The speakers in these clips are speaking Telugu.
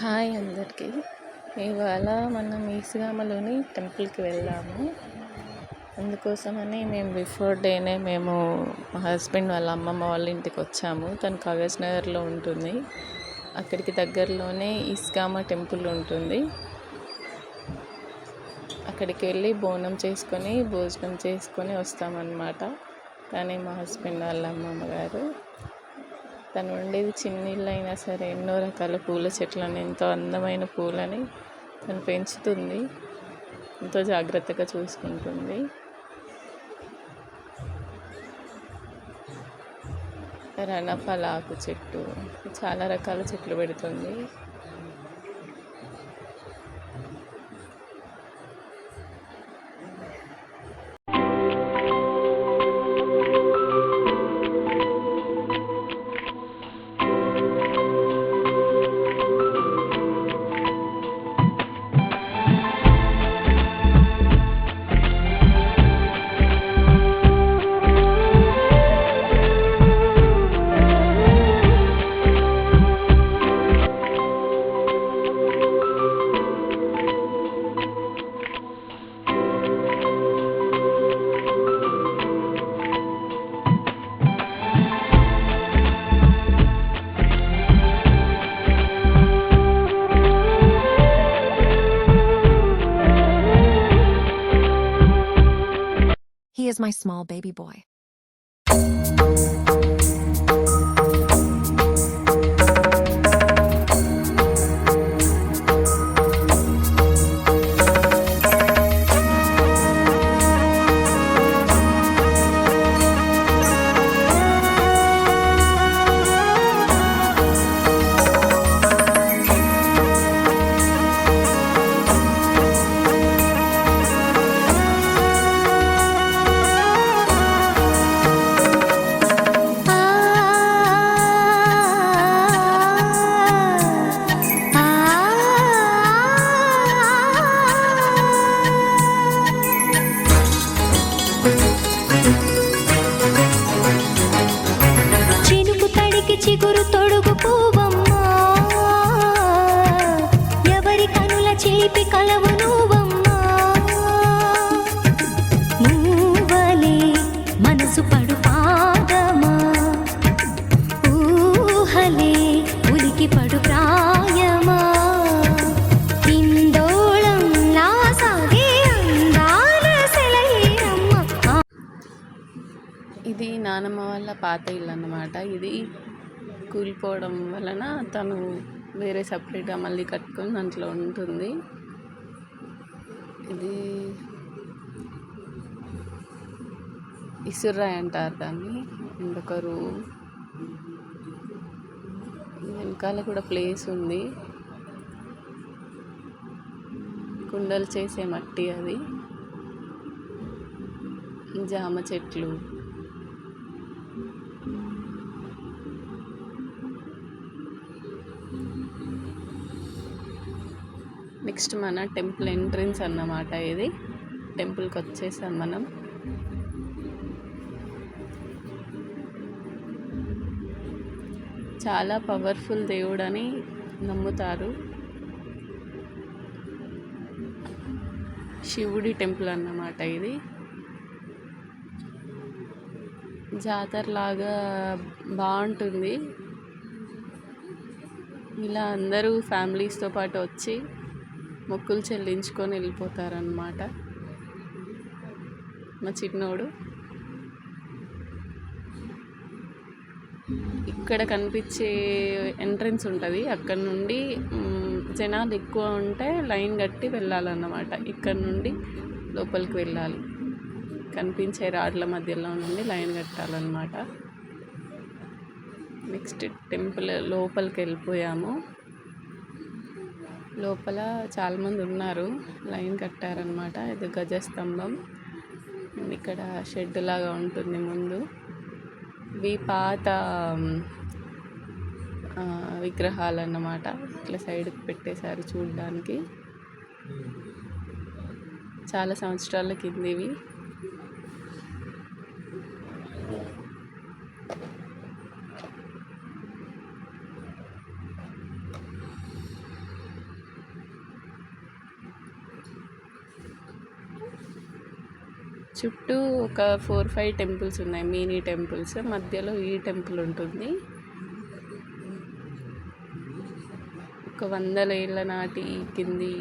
హాయ్ అందరికీ. ఇవాళ మనం ఈస్గామలోని టెంపుల్కి వెళ్ళాము. అందుకోసమని మేము బిఫోర్ డేనే మా హస్బెండ్ వాళ్ళ అమ్మమ్మ వాళ్ళ ఇంటికి వచ్చాము. తను కాగజ్ నగర్లో ఉంటుంది. అక్కడికి దగ్గరలోనే ఈస్గామ టెంపుల్ ఉంటుంది. అక్కడికి వెళ్ళి బోనం చేసుకొని భోజనం చేసుకొని వస్తామన్నమాట. కానీ మా హస్బెండ్ వాళ్ళ అమ్మమ్మ గారు తను ఉండేది చిన్న ఇల్లు అయినా సరే ఎన్నో రకాల పూల చెట్లని, ఎంతో అందమైన పూలని తను పెంచుతుంది, ఎంతో జాగ్రత్తగా చూసుకుంటుంది. రణఫల ఆకు చెట్టు, చాలా రకాల చెట్లు పెడుతుంది. He is my small baby boy. చిగురు తొడుగు పూవమ్మా, ఎవరి కనుల చిలిపి కలవు నువ్వమ్మా. నువ్వలే మనసు పడు పాదమా, ఊహలే ఉలికి పడు ప్రాయమా. ఇందోళం నా సాగే అందాల సెలయేరమ్మ. ఇది నానమ్మ వాళ్ళ పాత ఇల్లు అన్నమాట. ఇది కూలిపోవడం వలన తను వేరే సపరేట్గా మళ్ళీ కట్టుకొని దాంట్లో ఉంటుంది. ఇది ఇసుర్రాయి అంటారు దాన్ని. ఇంకొకరు వెనకాల కూడా ప్లేస్ ఉంది. కుండలు చేసే మట్టి అది. జామ చెట్లు, నెక్స్ట్ మన టెంపుల్ ఎంట్రన్స్ అన్నమాట. ఇది టెంపుల్కి వచ్చేసాం మనం. చాలా పవర్ఫుల్ దేవుడని నమ్ముతారు. శివుడి టెంపుల్ అన్నమాట. ఇది జాతరలాగా బాగుంటుంది. ఇలా అందరూ ఫ్యామిలీస్తో పాటు వచ్చి మొక్కులు చెల్లించుకొని వెళ్ళిపోతారన్నమాట. మా చిన్నోడు ఇక్కడ కనిపించే ఎంట్రన్స్ ఉంటుంది. అక్కడ నుండి జనాలు ఎక్కువ ఉంటే లైన్ కట్టి వెళ్ళాలన్నమాట. ఇక్కడ నుండి లోపలికి వెళ్ళాలి. కనిపించే రాడ్ల మధ్యలో నుండి లైన్ కట్టాలన్నమాట. నెక్స్ట్ టెంపుల్ లోపలికి వెళ్ళిపోయాము. లోపల చాలామంది ఉన్నారు, లైన్ కట్టారనమాట. ఇది గజస్తంభం. ఇక్కడ షెడ్ లాగా ఉంటుంది ముందు. ఇవి పాత విగ్రహాలు అన్నమాట. ఇట్లా సైడ్కి పెట్టేశారు చూడడానికి. చాలా సంవత్సరాల కిందివి. చుట్టూ ఒక 4-5 టెంపుల్స్ ఉన్నాయి, మినీ టెంపుల్స్. మధ్యలో ఈ టెంపుల్ ఉంటుంది. ఒక 100 ఏళ్ళ నాటి కింది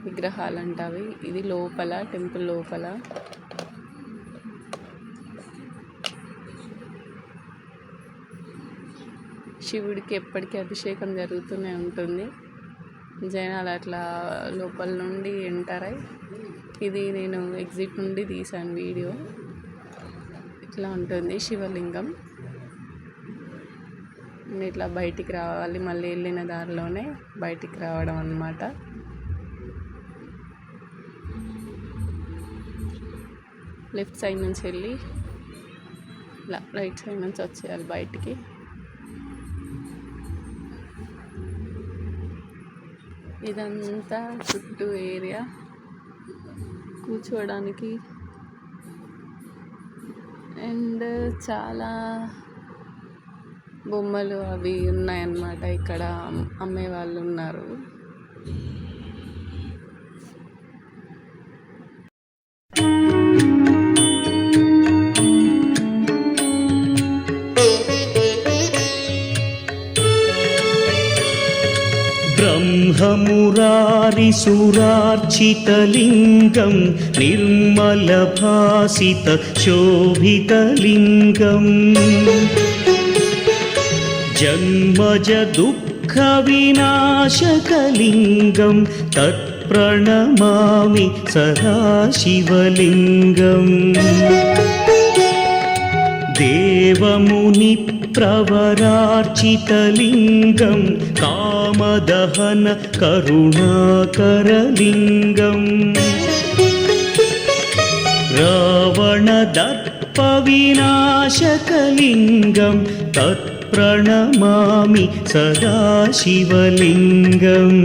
విగ్రహాలు అంటావి. ఇది లోపల, టెంపుల్ లోపల. శివుడికి ఎప్పటికీ అభిషేకం జరుగుతూనే ఉంటుంది. జనాలు అట్లా లోపల నుండి ఎంటర్ అయ్యి, ఇది నేను ఎగ్జిట్ నుండి తీశాను వీడియో. ఇట్లా ఉంటుంది శివలింగం. ఇట్లా బయటికి రావాలి, మళ్ళీ వెళ్ళిన దారిలోనే బయటికి రావడం అన్నమాట. లెఫ్ట్ సైడ్ నుంచి వెళ్ళి ఇలా రైట్ సైడ్ నుంచి వచ్చేయాలి బయటికి. ఇదంతా చుట్టూ ఏరియా కూర్చోవడానికి అండ్ చాలా బొమ్మలు అవి ఉన్నాయన్నమాట. ఇక్కడ అమ్మే వాళ్ళు ఉన్నారు. ब्रह्ममुरारिसुरार्चितलिङ्गं निर्मलभासितशोभितलिङ्गम् जन्मजदुःखविनाशकलिङ्गं तत्प्रणमामि सदा शिवलिङ्गम् देवमुनिप्रवरार्चितलिङ्गं कामदहन करुणाकरलिङ्गम् रावणदर्पविनाशकलिङ्गं तत्प्रणमामि सदा शिवलिङ्गम्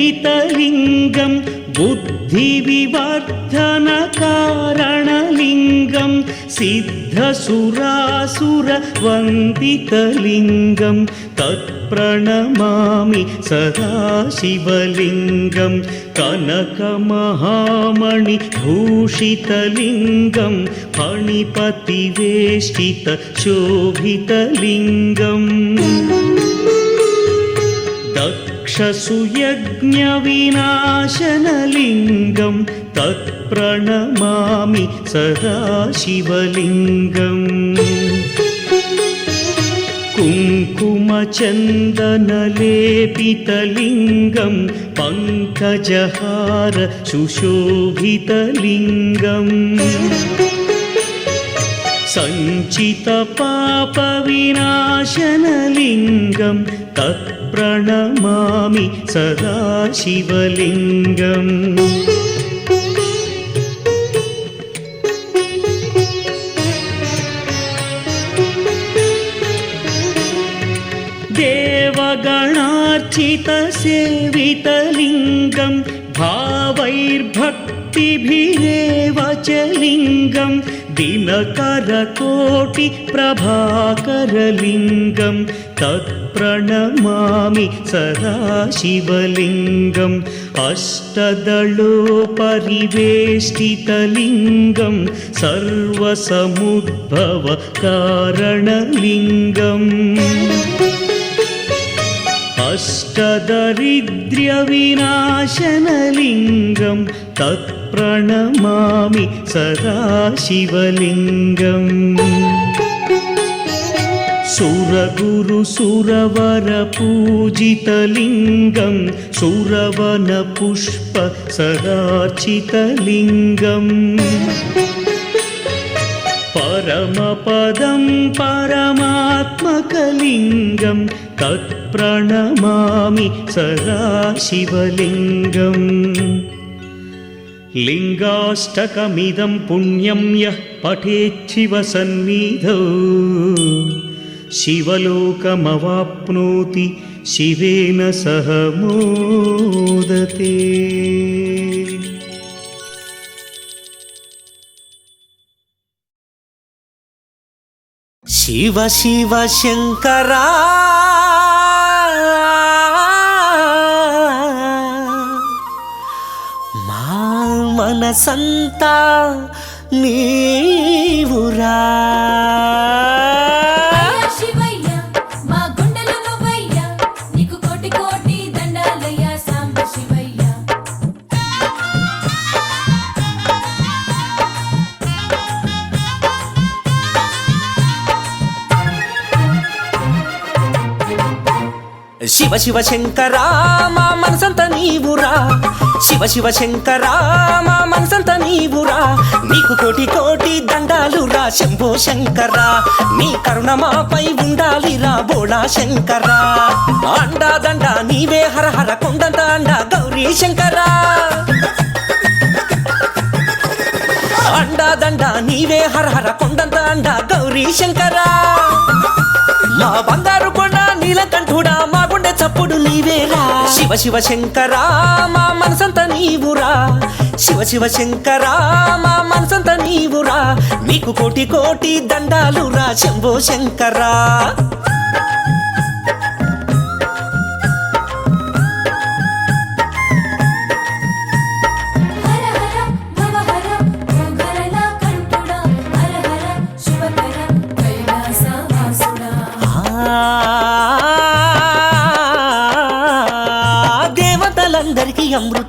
सर्वसुगन्धसुलेपितलिङ्गं बुद्धिविवर्धनकारणलिङ्गं सिद्धसुरासुरवन्दितलिङ्गं तत्प्रणमामि सदा शिवलिङ्गं कनकमहामणिभूषितलिङ्गं फणिपतिवेष्टितशोभितलिङ्गम् दक्षसुयज्ञविनाशनलिङ्गं तत्प्रणमामि सदा शिवलिङ्गम् कुङ्कुमचन्दनलेपितलिङ्गं पङ्कजहार सुशोभितलिङ्गम् सञ्चितपापविनाशनलिङ्गं तत्प्रणमामि सदा शिवलिङ्गम् देवगणार्चितसेवितलिङ्गं भावैर्भक्तिभिरेव च लिङ्गं दिनकरकोटिप्रभाकरलिङ्गं तत्प्रणमामि सदा शिवलिङ्गम् अष्टदलोपरिवेष्टितलिङ्गं सर्वसमुद्भवकारणलिङ्गम् अष्टदरिद्र्यविनाशनलिङ्गं तत्प्रणमामि सदा शिवलिङ्गम् सुरगुरुसुरवरपूजितलिङ्गं सुरवनपुष्पसदार्चितलिङ्गम् परमपदं परमात्मकलिङ्गं तत्प्रणमामि सदा शिवलिङ्गम् लिङ्गाष्टकमिदं पुण्यं यः पठेच्छिवसन्निधौ शिवलोकमवाप्नोति शिवेन सह मोदते। శివ శివ శంకరా మా మనసంతా నీవురా. శివయ్య మా గుండెలో నువ్వయ్య నీకు కోటి కోటి దండాలయ్య సాంబ శివయ్య. శివ శివ శంకరా మా మనసంతా నీవురా. శివ శివ శంకరా మా మనసంతా నీవురా. నీకు కోటి కోటి దండాలురా శంభో శంకరా. నీ కరుణ మాపై ఉండాలిరా బోళా శంకరా. అండా దండ నీవే హర హర కొండంత అండ గౌరీ శంకరా. అండా దండ నీవే హర హర కొండంత అండ గౌరీ శంకరా. మా బంగారు కొండ నీలకంఠుడా మా గుండె చప్పుడు నీవేరా. శివ శివ శంకరా మా మనసంతా నీవురా. శివ శివ శంకరా మా మనసంతా నీవురా. నీకు కోటి కోటి దండాలురా శంభో శంకరా. హర హర భవ హర ఓంకారల కంఠుడా హర హర శివకర కైలాసవాసుడా. దేవతలందరికీ అమృత